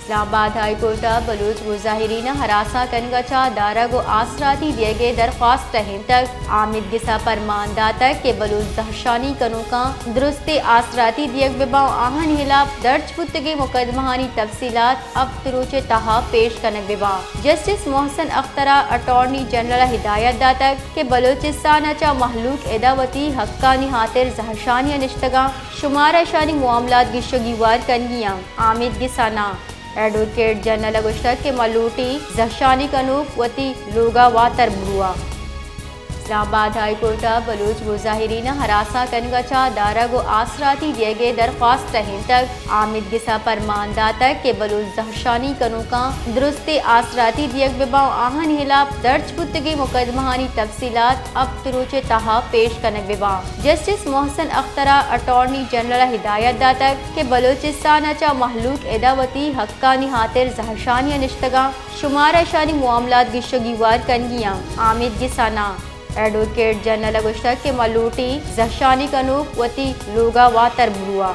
Islamabad high court Baloch मुजाहिरीन हरासा कनगचा दारगो आसराती दिए दरख्वास्त हिंद तक आमिद गिसा परमानदा तक के बलूच दहशानी कनोका दुरुस्त आसराती दियक बिबाव आहन हिलाफ दर्ज पुतगे मुकदमानी तफसीलात अब तुरुचे तहा पेश कनक बिबा जस्टिस मोहसन अख्तरा अटॉर्नी जनरल हिदायत दातक के बलूचिस्तान अचा महलूक एदावती हक्कानी हातिर जहशानी निश्तगा शुमारा शानी मामलात गिशोगीवार कनगियां आमिद गिसाना एडवोकेट जनरल गुश्तक के मलूटी जहशानी कनूक वती लोगा वा तरबुआ इस्लामाबाद हाई कोर्ट बलूच मुजाहिरीन हरासा कनगचा दारगो आसराती दिए दरख्वास्त हिंद तक आमिद गिसा परमानदा तक के बलूच दहशानी कनोका दुरुस्त आसराती दियक बिबाव आहन हिलाफ दर्ज पुतगे मुकदमानी तफसीलात अब तुरुचे तहा पेश कनक बिबा जस्टिस मोहसन अख्तरा अटॉर्नी जनरल हिदायत दातक के बलूचिस्तान अचा महलूक एदावती हक्कानी हातिर जहशानी निश्तगा शुमारा शानी मामलात गिशोगीवार कनगियां आमिद गिसाना एडवोकेट जनरल गुश्तक के मलूटी जहशानी कनूक वती लोगा वा तरबुआ।